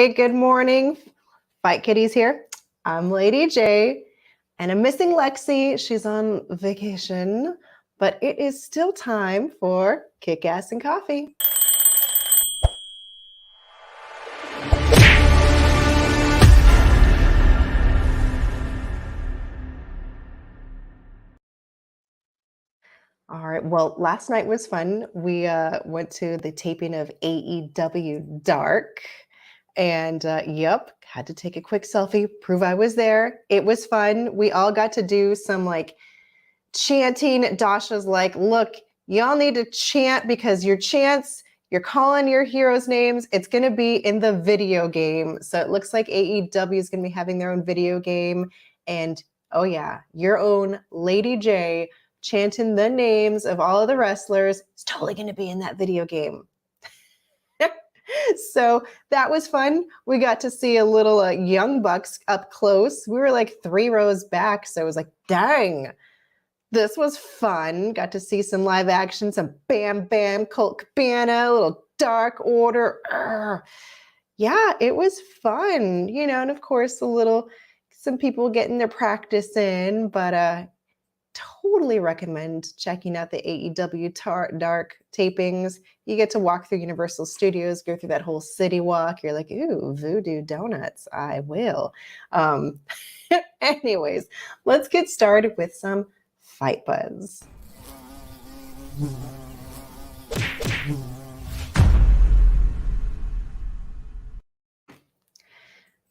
Hey, good morning. Fight Kitties here. I'm Lady J, and I'm missing Lexi. She's on vacation, but it is still time for Kickass and Coffee. All right. Well, last night was fun. We went to the taping of AEW Dark. And yep, had to take a quick selfie, prove I was there. It was fun. We all got to do some like chanting. Dasha's like, look, y'all need to chant because your chants, you're calling your heroes' names. It's going to be in the video game. So it looks like AEW is going to be having their own video game. And oh yeah, your own Lady J chanting the names of all of the wrestlers is totally going to be in that video game. So that was fun. We got to see a little Young Bucks up close. We were like 3 rows back. So it was like, dang, this was fun. Got to see some live action, some Bam Bam, Colt Cabana, a little Dark Order. Yeah, it was fun, you know, and of course some people getting their practice in, but totally recommend checking out the AEW Dark tapings. You get to walk through Universal Studios, go through that whole city walk. You're like, ooh, voodoo donuts. I will. Anyways, let's get started with some Fight Buzz.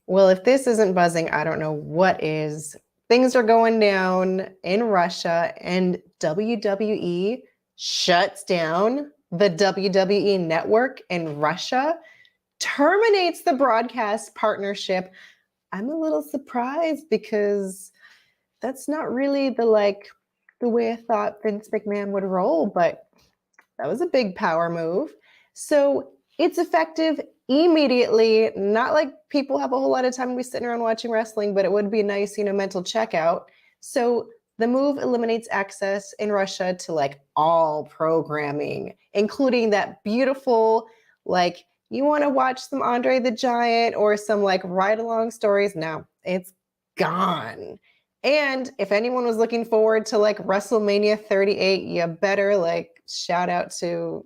Well, if this isn't buzzing, I don't know what is. Things are going down in Russia, and WWE shuts down the WWE network in Russia, terminates the broadcast partnership. I'm a little surprised because that's not really the way I thought Vince McMahon would roll, but that was a big power move. So it's effective immediately. Not like people have a whole lot of time to be sitting around watching wrestling, but it would be a nice, mental checkout. So the move eliminates access in Russia to like all programming, including that beautiful, like you want to watch some Andre the Giant or some like ride-along stories. No, it's gone. And if anyone was looking forward to like WrestleMania 38, you better like shout out to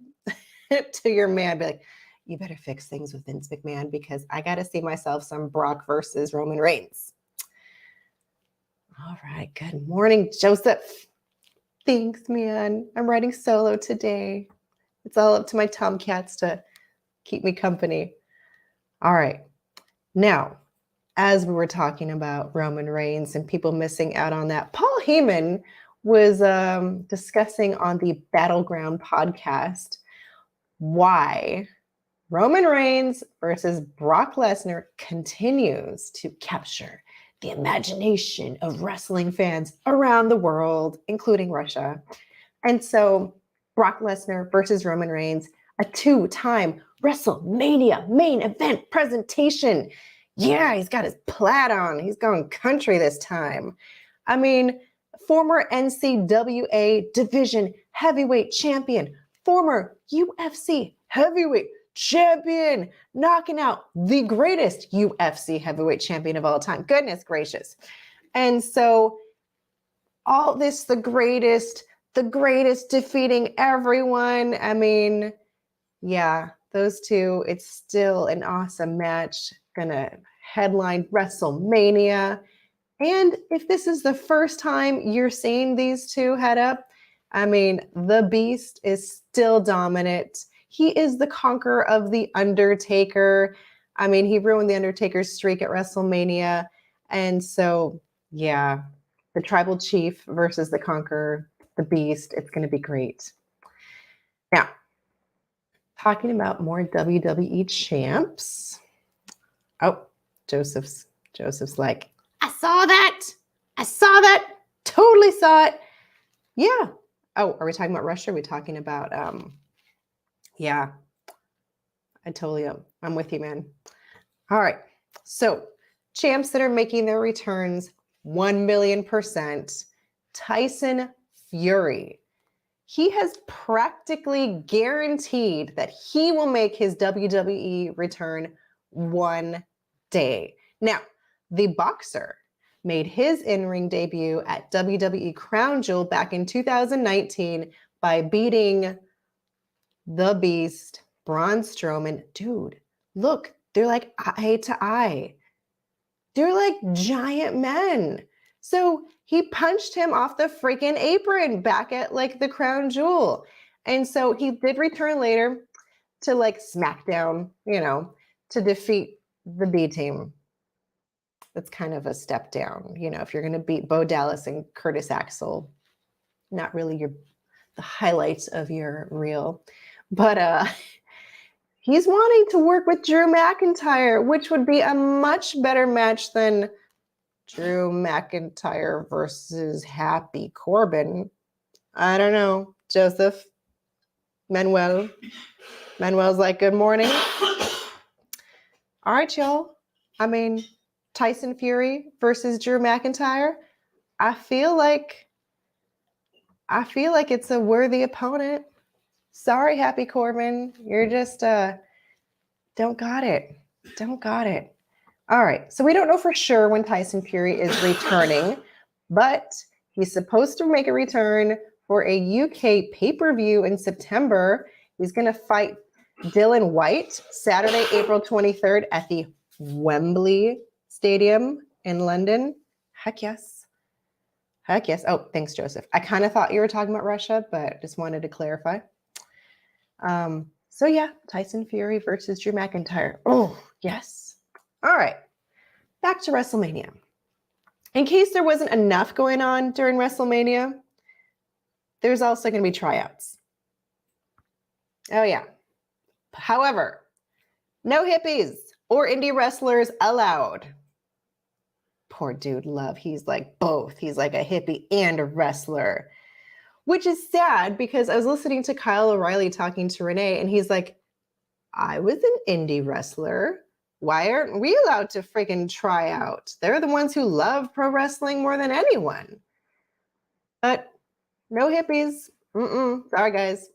your man, be like, you better fix things with Vince McMahon because I got to see myself some Brock versus Roman Reigns. All right. Good morning, Joseph. Thanks, man. I'm riding solo today. It's all up to my tomcats to keep me company. All right. Now, as we were talking about Roman Reigns and people missing out on that, Paul Heyman was discussing on the Battleground podcast why Roman Reigns versus Brock Lesnar continues to capture the imagination of wrestling fans around the world, including Russia. And so Brock Lesnar versus Roman Reigns, a 2-time WrestleMania main event presentation. Yeah, he's got his plaid on. He's going country this time. I mean, former NCAA division heavyweight champion, former UFC heavyweight champion, knocking out the greatest UFC heavyweight champion of all time. Goodness gracious. And so all this, the greatest defeating everyone. I mean, yeah, those two, it's still an awesome match. Gonna headline WrestleMania. And if this is the first time you're seeing these two head up, I mean, the Beast is still dominant. He is the conqueror of The Undertaker. I mean, he ruined The Undertaker's streak at WrestleMania. And so, yeah, the Tribal Chief versus the Conqueror, the Beast, it's going to be great. Now, talking about more WWE champs. Oh, Joseph's like, I saw that, totally saw it. Yeah. Oh, are we talking about Russia? Are we talking about, yeah, I totally am. I'm with you, man. All right. So champs that are making their returns 1,000,000%. Tyson Fury. He has practically guaranteed that he will make his WWE return one day. Now, the boxer made his in-ring debut at WWE Crown Jewel back in 2019 by beating the Beast, Braun Strowman. Dude, look, they're like eye to eye. They're like giant men. So he punched him off the freaking apron back at like the Crown Jewel. And so he did return later to like SmackDown, to defeat the B team. That's kind of a step down. If you're going to beat Bo Dallas and Curtis Axel, not really the highlights of your reel. But he's wanting to work with Drew McIntyre, which would be a much better match than Drew McIntyre versus Happy Corbin. I don't know. Joseph, Manuel's like, good morning. All right, y'all. I mean, Tyson Fury versus Drew McIntyre. I feel like it's a worthy opponent. Sorry, Happy Corbin. You're just don't got it. All right. So we don't know for sure when Tyson Fury is returning, but he's supposed to make a return for a UK pay-per-view in September. He's going to fight Dylan White Saturday, April 23rd at the Wembley Stadium in London. Heck yes. Oh, thanks, Joseph. I kind of thought you were talking about Russia, but just wanted to clarify. So yeah, Tyson Fury versus Drew McIntyre. Oh, yes. All right. Back to WrestleMania. In case there wasn't enough going on during WrestleMania, there's also going to be tryouts. Oh yeah. However, no hippies or indie wrestlers allowed. Poor dude, Love. He's like both. He's like a hippie and a wrestler. Which is sad because I was listening to Kyle O'Reilly talking to Renee, and he's like, I was an indie wrestler. Why aren't we allowed to freaking try out? They're the ones who love pro wrestling more than anyone. But no hippies. Sorry, guys.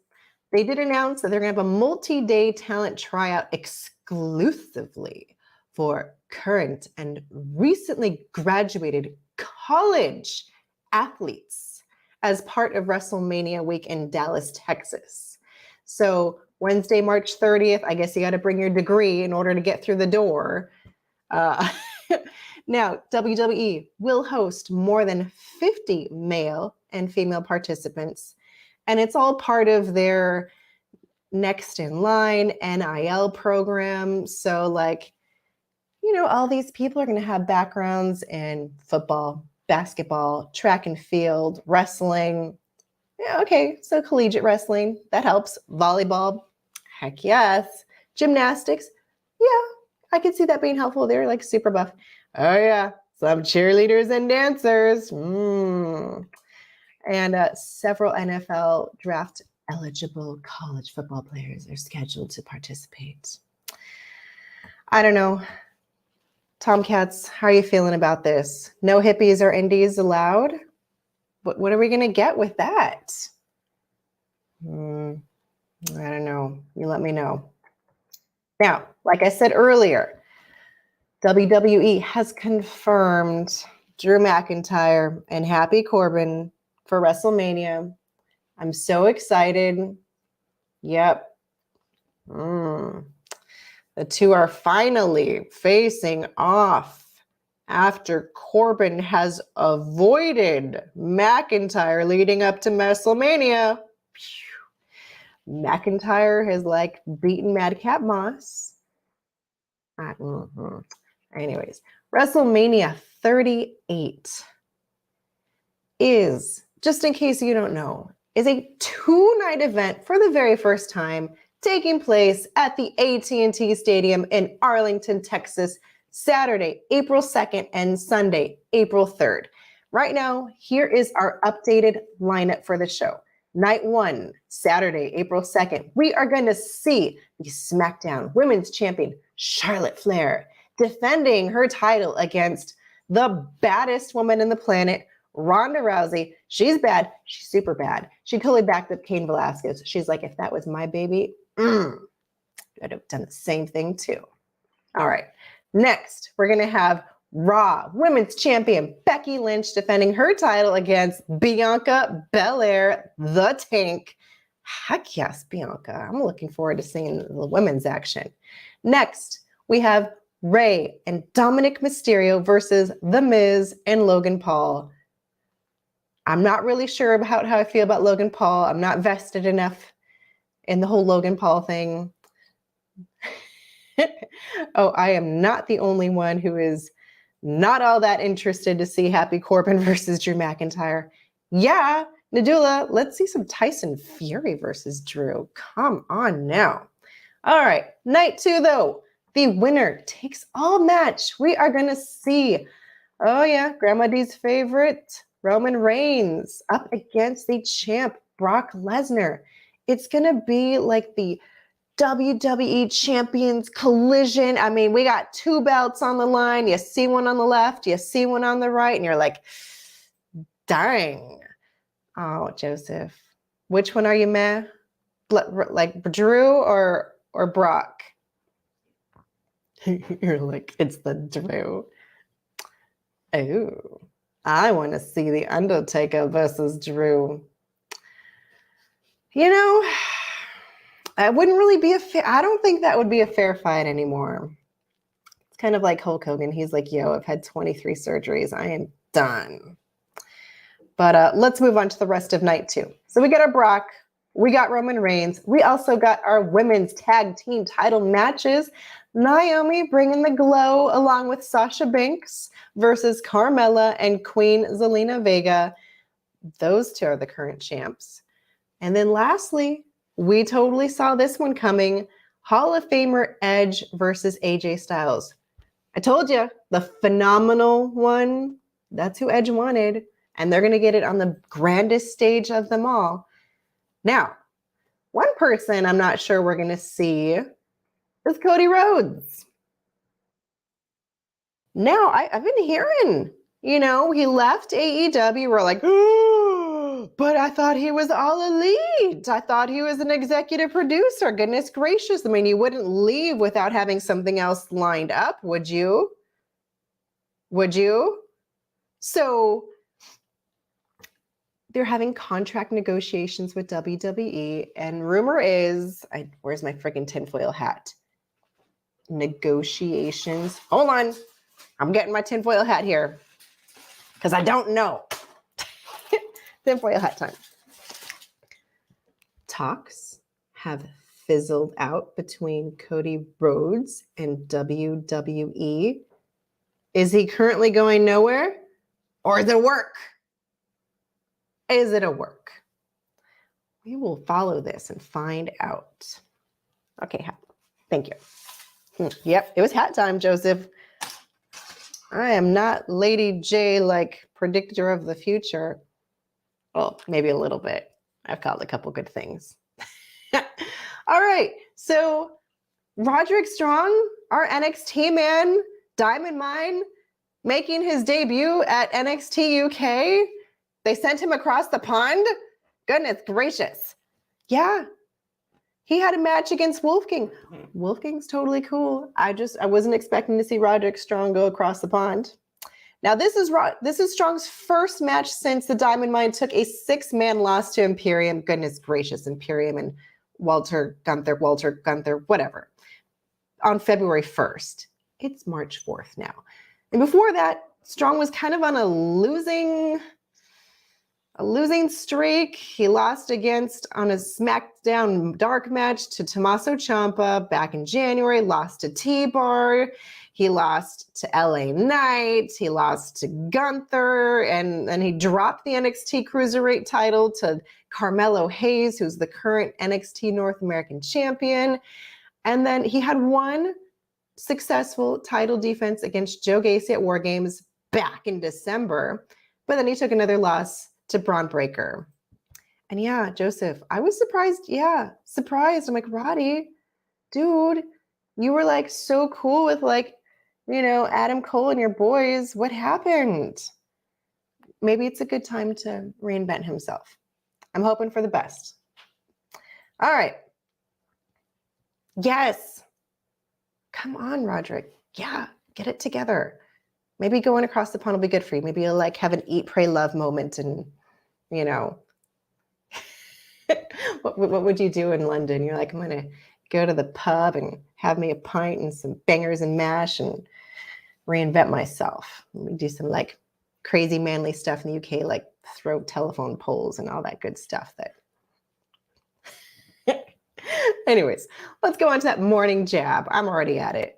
They did announce that they're going to have a multi-day talent tryout exclusively for current and recently graduated college athletes as part of WrestleMania week in Dallas, Texas. So Wednesday, March 30th, I guess you got to bring your degree in order to get through the door. Now, WWE will host more than 50 male and female participants, and it's all part of their Next in Line NIL program. So like, all these people are going to have backgrounds in football, basketball, track and field, wrestling. Yeah, okay, so collegiate wrestling, that helps. Volleyball, heck yes. Gymnastics, yeah, I could see that being helpful. They're like super buff. Oh yeah, some cheerleaders and dancers. And several NFL draft eligible college football players are scheduled to participate. I don't know. Tomcats, how are you feeling about this? No hippies or indies allowed? What are we going to get with that? I don't know. You let me know. Now, like I said earlier, WWE has confirmed Drew McIntyre and Happy Corbin for WrestleMania. I'm so excited. Yep. The two are finally facing off after Corbin has avoided McIntyre leading up to WrestleMania. McIntyre has like beaten Madcap Moss. Anyways, WrestleMania 38 is, just in case you don't know, is a 2-night event for the very first time taking place at the AT&T Stadium in Arlington, Texas, Saturday, April 2nd and Sunday, April 3rd. Right now, here is our updated lineup for the show. Night 1, Saturday, April 2nd, we are going to see the SmackDown Women's Champion, Charlotte Flair, defending her title against the baddest woman in the planet, Ronda Rousey. She's bad. She's super bad. She totally backed up Cain Velasquez. She's like, if that was my baby, I'd have done the same thing too. All right. Next, we're going to have Raw Women's Champion Becky Lynch defending her title against Bianca Belair, the Tank. Heck yes, Bianca. I'm looking forward to seeing the women's action. Next, we have Rey and Dominic Mysterio versus The Miz and Logan Paul. I'm not really sure about how I feel about Logan Paul. I'm not vested enough in the whole Logan Paul thing. Oh, I am not the only one who is not all that interested to see Happy Corbin versus Drew McIntyre. Yeah, Nadula, let's see some Tyson Fury versus Drew. Come on now. All right, night 2 though. The winner takes all match. We are going to see, oh yeah, Grandma D's favorite, Roman Reigns up against the champ, Brock Lesnar. It's going to be like the WWE Champions Collision. I mean, we got 2 belts on the line. You see one on the left, you see one on the right, and you're like, dang. Oh, Joseph, which one are you meh? Like Drew or Brock? You're like, it's the Drew. Oh, I want to see the Undertaker versus Drew. You know, that wouldn't really be I don't think that would be a fair fight anymore. It's kind of like Hulk Hogan. He's like, yo, I've had 23 surgeries. I am done. But let's move on to the rest of night 2. So we got our Brock. We got Roman Reigns. We also got our women's tag team title matches. Naomi bringing the glow along with Sasha Banks versus Carmella and Queen Zelina Vega. Those 2 are the current champs. And then lastly, we totally saw this one coming. Hall of Famer Edge versus AJ Styles. I told you, the phenomenal one, that's who Edge wanted. And they're going to get it on the grandest stage of them all. Now, one person I'm not sure we're going to see is Cody Rhodes. Now, I've been hearing, he left AEW. We're like, oh, but I thought he was all elite. I thought he was an executive producer. Goodness gracious. I mean, you wouldn't leave without having something else lined up, would you? Would you? So they're having contract negotiations with WWE. And rumor is, where's my freaking tinfoil hat? Negotiations. Hold on. I'm getting my tinfoil hat here because I don't know. Tinfoil hat time. Talks have fizzled out between Cody Rhodes and WWE. Is he currently going nowhere? Or is it work? Is it a work? We will follow this and find out. Okay, thank you. Yep, it was hat time, Joseph. I am not Lady J like predictor of the future. Well, maybe a little bit. I've called a couple good things. All right, so Roderick Strong, our NXT man, Diamond Mine, making his debut at NXT UK. They sent him across the pond? Goodness gracious. Yeah. He had a match against Wolfgang. Wolfgang's totally cool. I wasn't expecting to see Roderick Strong go across the pond. Now, this is Strong's first match since the Diamond Mine took a 6-man loss to Imperium. Goodness gracious, Imperium and Walter Gunther, whatever. On February 1st. It's March 4th now. And before that, Strong was kind of on a losing streak. He lost on a SmackDown Dark match to Tommaso Ciampa back in January, lost to T-Bar. He lost to LA Knight. He lost to Gunther. And then he dropped the NXT Cruiserweight title to Carmelo Hayes, who's the current NXT North American champion. And then he had one successful title defense against Joe Gacy at War Games back in December. But then he took another loss to Braun Breaker. And yeah, Joseph, I was surprised. Yeah, surprised. I'm like, Roddy, dude, you were like so cool with Adam Cole and your boys. What happened? Maybe it's a good time to reinvent himself. I'm hoping for the best. All right. Yes. come on, Roderick. Yeah, get it together. Maybe going across the pond will be good for you. Maybe you'll like have an eat, pray, love moment and, you know, what would you do in London? You're like, I'm going to go to the pub and have me a pint and some bangers and mash and reinvent myself. Let me do some like crazy manly stuff in the UK, like throw telephone poles and all that good stuff that anyways, let's go on to that morning jab. I'm already at it.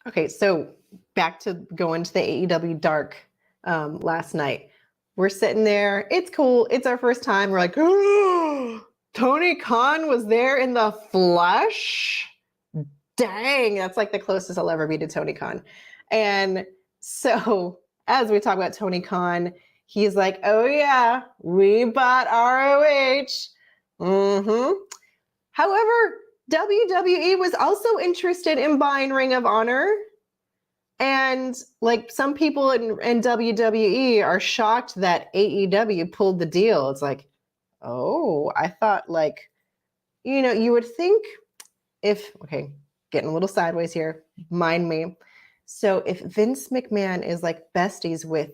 Okay, so back to going to the AEW Dark last night. We're sitting there. It's cool. It's our first time. We're like, oh, Tony Khan was there in the flesh. Dang, that's like the closest I'll ever be to Tony Khan. And so as we talk about Tony Khan, he's like, oh yeah, we bought ROH. However, WWE was also interested in buying Ring of Honor. And like some people in WWE are shocked that AEW pulled the deal. It's like, oh, I thought like, you know, you would think okay, getting a little sideways here, mind me. So if Vince McMahon is like besties with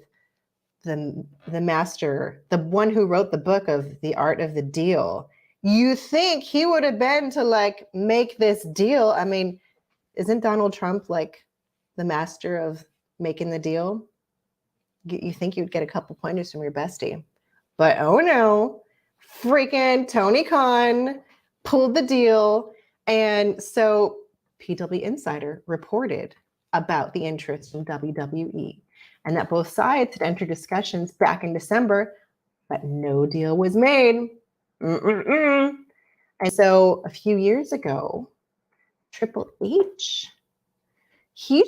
the master, the one who wrote the book of The Art of the Deal, you think he would have been to like make this deal. I mean, isn't Donald Trump like the master of making the deal? You think you'd get a couple pointers from your bestie. But oh no, freaking Tony Khan pulled the deal. And so PW Insider reported about the interest in WWE and that both sides had entered discussions back in December, but no deal was made. And so a few years ago, Triple H, he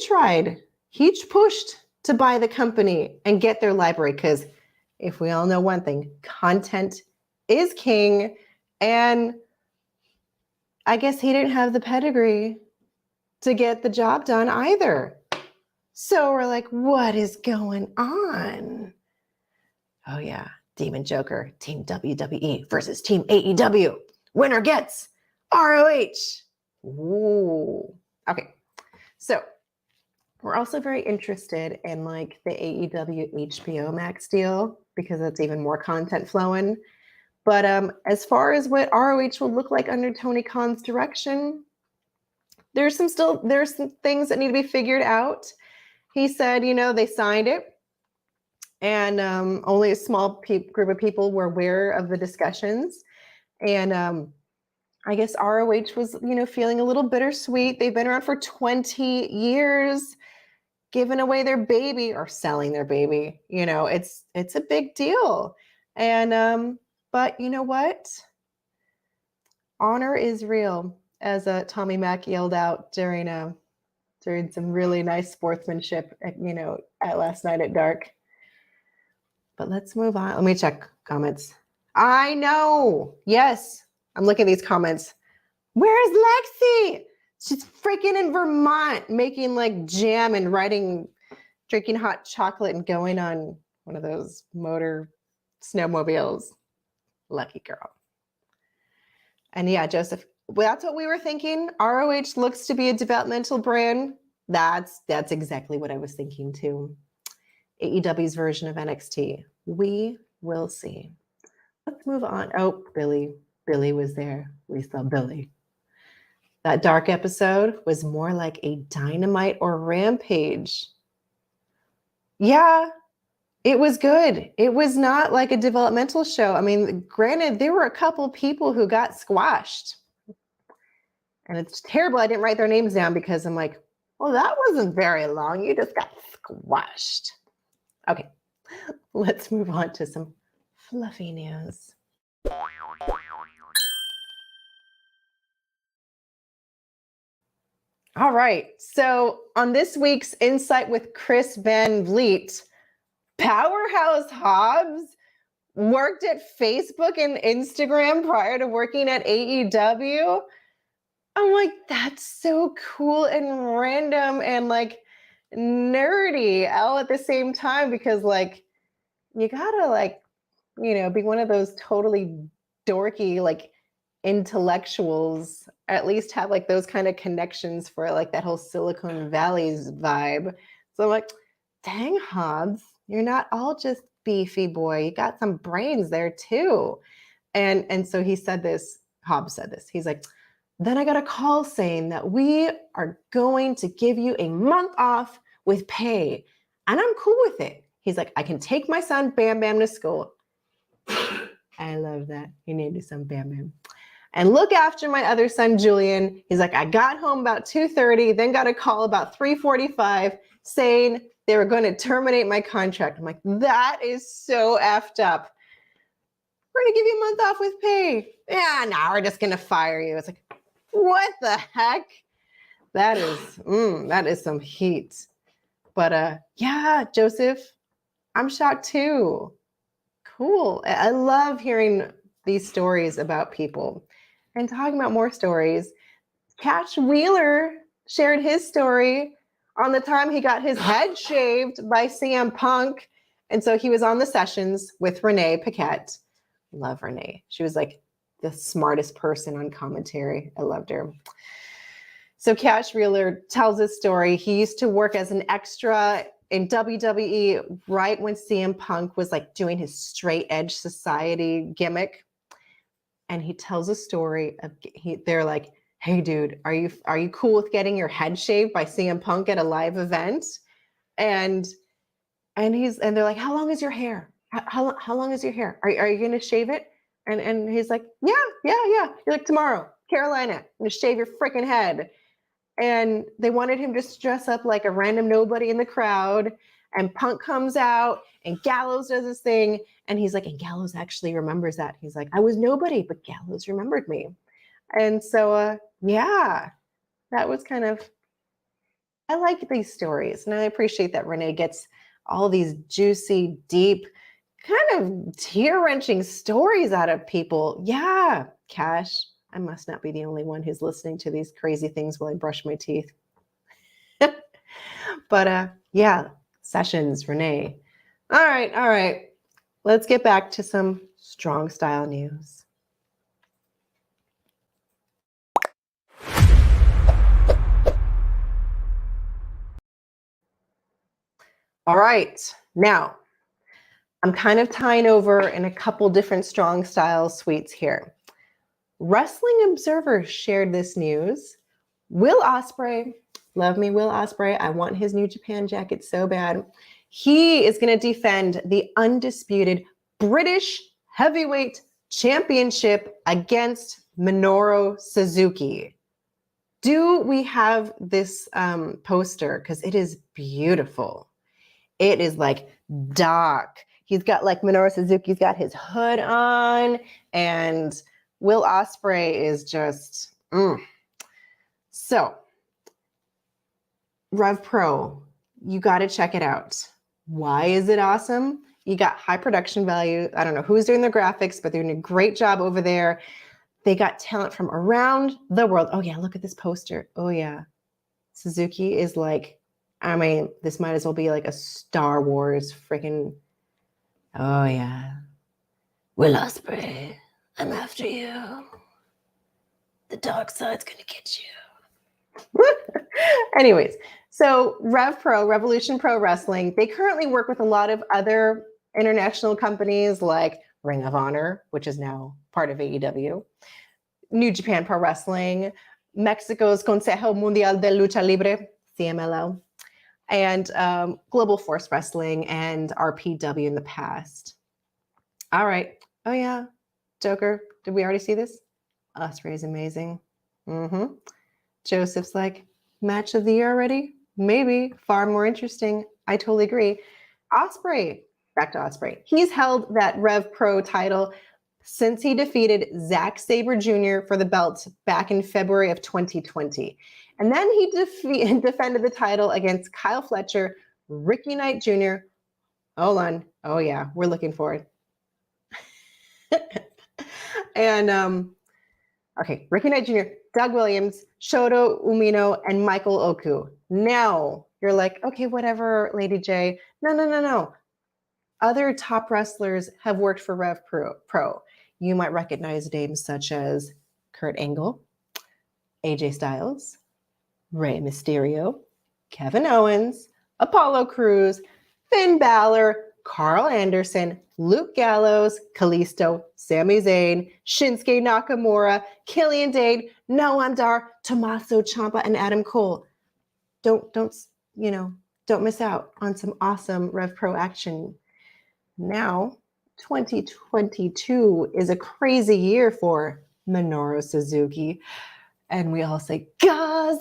pushed to buy the company and get their library, because if we all know one thing, content is king. And I guess he didn't have the pedigree to get the job done either. So we're like, what is going on? Oh yeah, Demon Joker, Team WWE versus Team AEW. Winner gets ROH. Ooh. Okay, so we're also very interested in like the AEW HBO Max deal because that's even more content flowing. But as far as what ROH will look like under Tony Khan's direction, there's some things that need to be figured out. He said, you know, they signed it and only a small group of people were aware of the discussions. And I guess ROH was, you know, feeling a little bittersweet. They've been around for 20 years, giving away their baby or selling their baby. You know, it's a big deal. And but you know what? Honor is real, as Tommy Mack yelled out during some really nice sportsmanship, at last night at dark. But let's move on. Let me check comments. I know. Yes. I'm looking at these comments. Where's Lexi? She's freaking in Vermont making like jam and drinking hot chocolate and going on one of those motor snowmobiles. Lucky girl. And yeah, Joseph, well, that's what we were thinking. ROH looks to be a developmental brand. That's exactly what I was thinking too. AEW's version of NXT. We will see. Let's move on. Oh, Billy was there. We saw Billy. That dark episode was more like a Dynamite or Rampage. Yeah, it was good. It was not like a developmental show. I mean, granted, there were a couple people who got squashed. And it's terrible I didn't write their names down because I'm like, well, that wasn't very long. You just got squashed. Okay, let's move on to some fluffy news. All right, so on this week's Insight with Chris Van Vliet, Powerhouse Hobbs worked at Facebook and Instagram prior to working at AEW. I'm like, that's so cool and random and like nerdy all at the same time, because like you gotta like, be one of those totally dorky like intellectuals, at least have like those kind of connections for like that whole Silicon Valley's vibe. So I'm like, dang, Hobbs, you're not all just beefy boy. You got some brains there too. And so he said this, Hobbs said this. He's like, then I got a call saying that we are going to give you a month off with pay. And I'm cool with it. He's like, I can take my son Bam Bam to school. I love that. He named his son Bam Bam. And look after my other son, Julian. He's like, I got home about 2:30, then got a call about 3:45 saying they were going to terminate my contract. I'm like, that is so effed up. We're going to give you a month off with pay. Yeah, no, we're just going to fire you. It's like, what the heck? That is some heat. But yeah, Joseph, I'm shocked too. Cool. I love hearing these stories about people. And talking about more stories, Cash Wheeler shared his story on the time he got his head shaved by CM Punk. And so he was on the sessions with Renee Paquette. Love Renee. She was like the smartest person on commentary. I loved her. So Cash Wheeler tells his story. He used to work as an extra in WWE right when CM Punk was like doing his straight edge society gimmick. And he tells a story of they're like, hey dude, are you cool with getting your head shaved by CM Punk at a live event? And they're like, how long is your hair? How long is your hair? Are you gonna shave it? And he's like, yeah. You're like, tomorrow, Carolina, I'm gonna shave your freaking head. And they wanted him to dress up like a random nobody in the crowd. And Punk comes out and Gallows does his thing. And he's like, and Gallows actually remembers that. He's like, I was nobody, but Gallows remembered me. And so, yeah, that was kind of, I like these stories. And I appreciate that Renee gets all these juicy, deep, kind of tear-wrenching stories out of people. Yeah, Cash, I must not be the only one who's listening to these crazy things while I brush my teeth. But yeah, sessions, Renee. All right. Let's get back to some strong style news. All right, now I'm kind of tying over in a couple different strong style suites here. Wrestling Observer shared this news. Will Ospreay, love me Will Ospreay. I want his New Japan jacket so bad. He is going to defend the undisputed British Heavyweight Championship against Minoru Suzuki. Do we have this poster? Because it is beautiful. It is like dark. He's got like Minoru Suzuki's got his hood on, and Will Ospreay is just, So, Rev Pro, you got to check it out. Why is it awesome? You got high production value. I don't know who's doing the graphics, but they're doing a great job over there. They got talent from around the world. Oh yeah, look at this poster. Oh yeah. Suzuki is like, I mean, this might as well be like a Star Wars freaking, oh yeah. Will Ospreay, I'm after you. The dark side's gonna get you. Anyways, so Rev Pro, Revolution Pro Wrestling, they currently work with a lot of other international companies like Ring of Honor, which is now part of AEW, New Japan Pro Wrestling, Mexico's Consejo Mundial de Lucha Libre, CMLL, and Global Force Wrestling and RPW in the past. All right. Oh yeah, Joker, did we already see this? Ospreay is amazing. Joseph's like, match of the year already? Maybe. Far more interesting. I totally agree. Ospreay, back to Ospreay. He's held that Rev Pro title since he defeated Zack Sabre Jr. for the belt back in February of 2020. And then he defended the title against Kyle Fletcher, Ricky Knight Jr. Hold on. Oh yeah, we're looking for it. And okay, Ricky Knight Jr., Doug Williams, Shoto Umino, and Michael Oku. Now, you're like, okay, whatever, Lady J. No. Other top wrestlers have worked for Rev Pro. You might recognize names such as Kurt Angle, AJ Styles, Rey Mysterio, Kevin Owens, Apollo Crews, Finn Balor, Carl Anderson, Luke Gallows, Kalisto, Sami Zayn, Shinsuke Nakamura, Killian Dane, Noam Dar, Tommaso Ciampa, and Adam Cole. Don't miss out on some awesome Rev Pro action. Now, 2022 is a crazy year for Minoru Suzuki. And we all say, Gazeninare.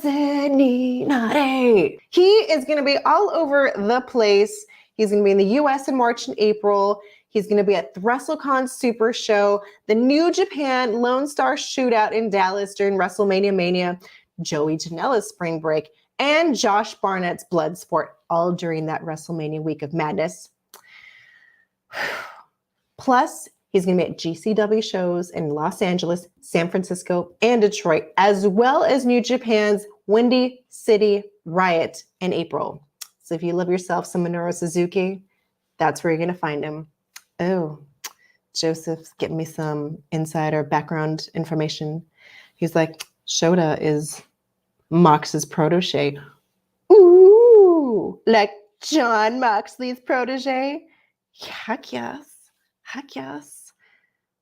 He is going to be all over the place. He's going to be in the US in March and April. He's going to be at the WrestleCon Super Show, the New Japan Lone Star Shootout in Dallas during WrestleMania Mania, Joey Janela's Spring Break, and Josh Barnett's Bloodsport, all during that WrestleMania week of madness. Plus, he's going to be at GCW shows in Los Angeles, San Francisco, and Detroit, as well as New Japan's Windy City Riot in April. So if you love yourself some Minoru Suzuki, that's where you're going to find him. Oh, Joseph's getting me some insider background information. He's like, Shota is Mox's protege. Ooh, like John Moxley's protege? Heck yes. Heck yes.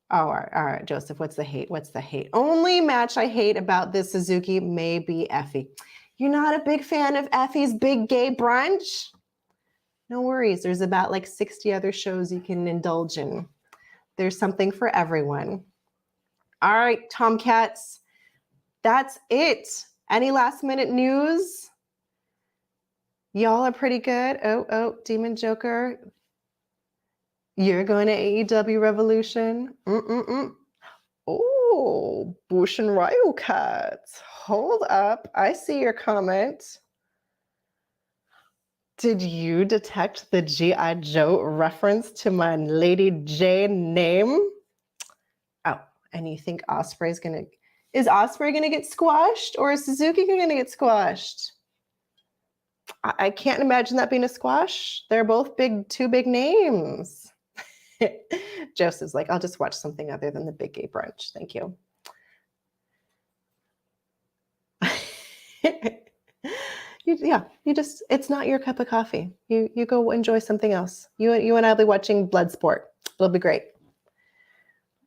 Oh, all right, Joseph, what's the hate? Only match I hate about this Suzuki may be Effie. You're not a big fan of Effie's Big Gay Brunch? No worries. There's about like 60 other shows you can indulge in. There's something for everyone. All right, Tomcats, that's it. Any last minute news? Y'all are pretty good. Oh, Demon Joker. You're going to AEW Revolution? Oh, Bush and Ryo Cats. Hold up. I see your comment. Did you detect the G.I. Joe reference to my Lady J name? Oh, and you think is Ospreay gonna get squashed, or is Suzuki gonna get squashed? I can't imagine that being a squash. They're both two big names. Joseph's like, I'll just watch something other than the Big Gay Brunch. Thank you. It's not your cup of coffee. You go enjoy something else. You and I'll be watching Bloodsport. It'll be great.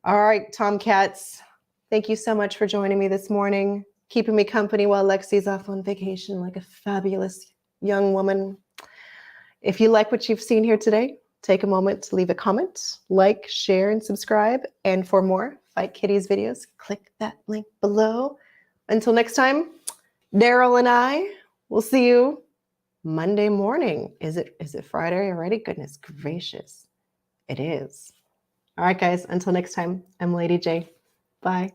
All right, Tomcats. Thank you so much for joining me this morning, keeping me company while Lexi's off on vacation like a fabulous young woman. If you like what you've seen here today, take a moment to leave a comment, like, share, and subscribe. And for more Fight Kitties videos, click that link below. Until next time, Daryl and I will see you Monday morning. Is it Friday already? Goodness gracious. It is. All right, guys, until next time, I'm Lady J. Bye.